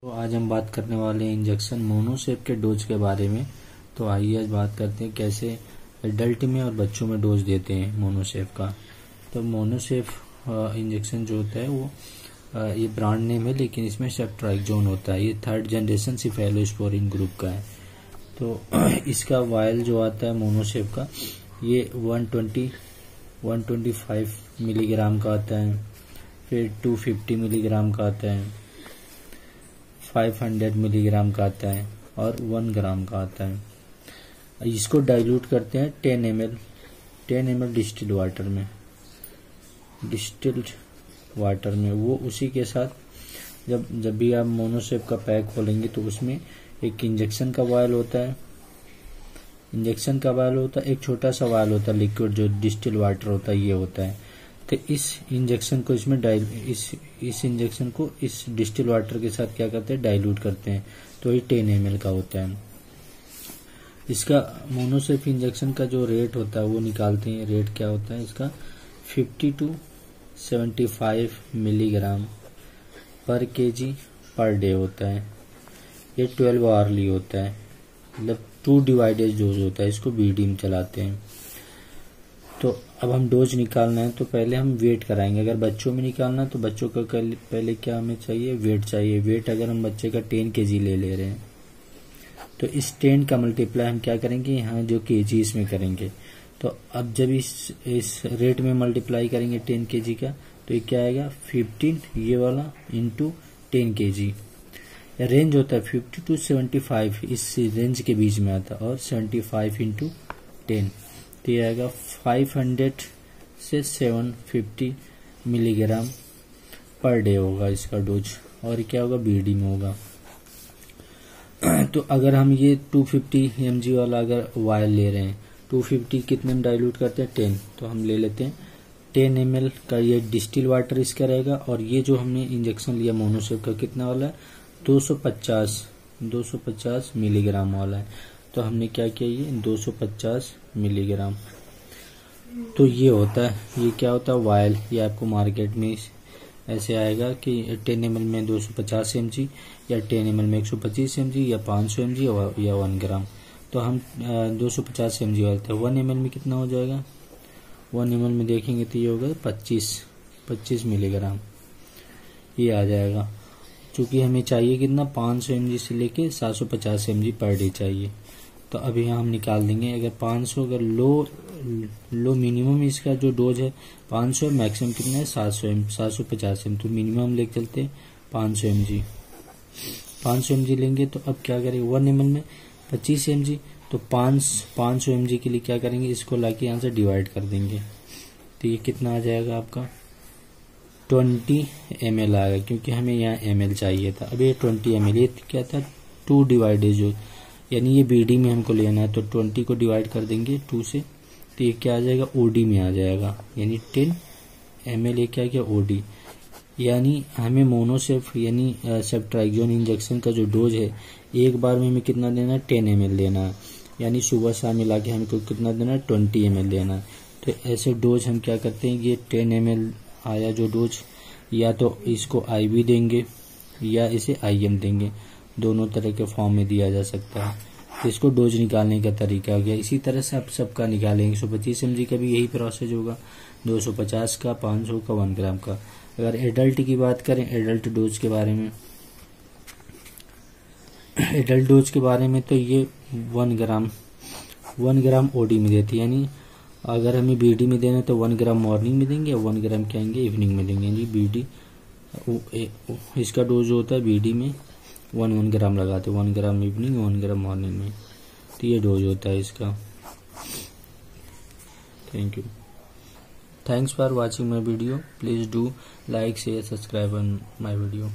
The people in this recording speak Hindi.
तो आज हम बात करने वाले हैं इंजेक्शन मोनोसेफ के डोज के बारे में। तो आइए आज बात करते हैं कैसे एडल्ट में और बच्चों में डोज देते हैं मोनोसेफ का। तो मोनोसेफ इंजेक्शन जो होता है वो ये ब्रांड नेम है, लेकिन इसमें सेफ्ट्राइक्सोन होता है। ये 3rd जनरेशन सिफेलोस्पोरिन ग्रुप का है। तो इसका वायल जो आता है मोनोसेफ का ये 125 मिलीग्राम का आता है, फिर 250 मिलीग्राम का आता है, 500 मिलीग्राम का आता है और 1 ग्राम का आता है। इसको डाइल्यूट करते हैं 10 ml डिस्टिल्ड वाटर में। वो उसी के साथ जब भी आप मोनोसेफ का पैक खोलेंगे तो उसमें एक इंजेक्शन का वायल होता है, एक छोटा सा वायल होता है लिक्विड जो डिस्टिल्ड वाटर होता है, ये होता है। तो इस इंजेक्शन को इसमें इस इंजेक्शन को इस डिस्टिल्ड वाटर के साथ क्या करते हैं, डाइल्यूट करते हैं। तो ये 10 ml का होता है। इसका मोनोसेफ इंजेक्शन का जो रेट होता है वो निकालते हैं। रेट क्या होता है इसका, 50 to 75 मिलीग्राम पर केजी पर डे होता है। ये 12 आवरली होता है, मतलब 2 डिवाइडेड डोज होता है। इसको बीडी में चलाते हैं। तो अब हम डोज निकालना है तो पहले हम वेट कराएंगे। अगर बच्चों में निकालना है तो बच्चों का पहले क्या हमें चाहिए, वेट चाहिए। वेट अगर हम बच्चे का 10 kg ले रहे हैं तो इस 10 का मल्टीप्लाई हम क्या करेंगे, यहाँ जो kg इसमें करेंगे। तो अब जब इस रेट में मल्टीप्लाई करेंगे 10 kg का तो ये क्या आएगा, 15 ये वाला इंटू 10 kg। रेंज होता है 50 to 75, इस रेंज के बीच में आता है, और 75 इंटू 10 तो ये आएगा 500 से 750 मिलीग्राम पर डे होगा इसका डोज। और क्या होगा, बीडी में होगा। तो अगर हम ये 250 mg वाला अगर वायल ले रहे हैं, 250 कितने में डाइल्यूट करते हैं, 10। तो हम ले लेते हैं 10 ml का ये डिस्टिल वाटर इसका रहेगा। और ये जो हमने इंजेक्शन लिया मोनोसेफ का कितना वाला है, 250 मिलीग्राम वाला है। तो हमने क्या किया, ये 250 मिलीग्राम। तो ये होता है, ये क्या होता है वायल। ये आपको मार्केट में ऐसे आएगा कि 10 ml में 250 mg या 10 ml में 125 mg या 500 mg या 1 ग्राम। तो हम 250 mg वाले थे। 1 ml में कितना हो जाएगा, 1 ml में देखेंगे तो ये होगा 25 मिलीग्राम ये आ जाएगा। चूंकि हमें चाहिए कितना, 500 mg से लेके 750 mg पर डे चाहिए। तो अभी यहाँ हम निकाल देंगे। अगर 500 अगर लो मिनिमम इसका जो डोज है 500, मैक्सिमम कितना है 750 mg। तो मिनिमम लेके चलते हैं 500 mg लेंगे। तो अब क्या करेंगे, 1 ml में 25 mg, तो 500 mg के लिए क्या करेंगे, इसको लाके यहाँ से डिवाइड कर देंगे। तो ये कितना आ जाएगा आपका, 20 ml आएगा, क्योंकि हमें यहाँ ml चाहिए था। अब ये 20 ml, ये क्या था, 2 डिवाइडेड जो, यानी ये बीडी में हमको लेना है। तो 20 को डिवाइड कर देंगे 2 से, तो ये क्या आ जाएगा, ओडी में आ जाएगा। यानी 10 ml ये क्या क्या, ओडी। यानी हमें मोनोसेफ यानी सेफ्ट्राइक्सोन इंजेक्शन का जो डोज है एक बार में हमें कितना देना है, 10 ml देना है। यानी सुबह शाम मिला के हमको कितना देना है, 20 ml देना है। तो ऐसे डोज हम क्या करते हैं, ये 10 ml आया जो डोज, या तो इसको IV देंगे या इसे IM देंगे, दोनों तरह के फॉर्म में दिया जा सकता है। तो इसको डोज निकालने का तरीका हो गया। इसी तरह से आप सबका निकालेंगे। 125 mg का भी यही प्रोसेस होगा, 250 का, 500 का, 1 ग्राम का। अगर एडल्ट की बात करें, एडल्ट डोज के बारे में तो ये 1 ग्राम ओडी में देती है। यानी अगर हमें बीडी में देना है तो 1 ग्राम मॉर्निंग में देंगे, 1 ग्राम क्या आएंगे, इवनिंग में देंगे। यानी बीडी इसका डोज होता है बीडी में 1 ग्राम लगाते, 1 ग्राम इवनिंग, 1 ग्राम मॉर्निंग में। तो ये डोज होता है इसका। Thank you, thanks for watching my video. Please do like, share, subscribe on my video.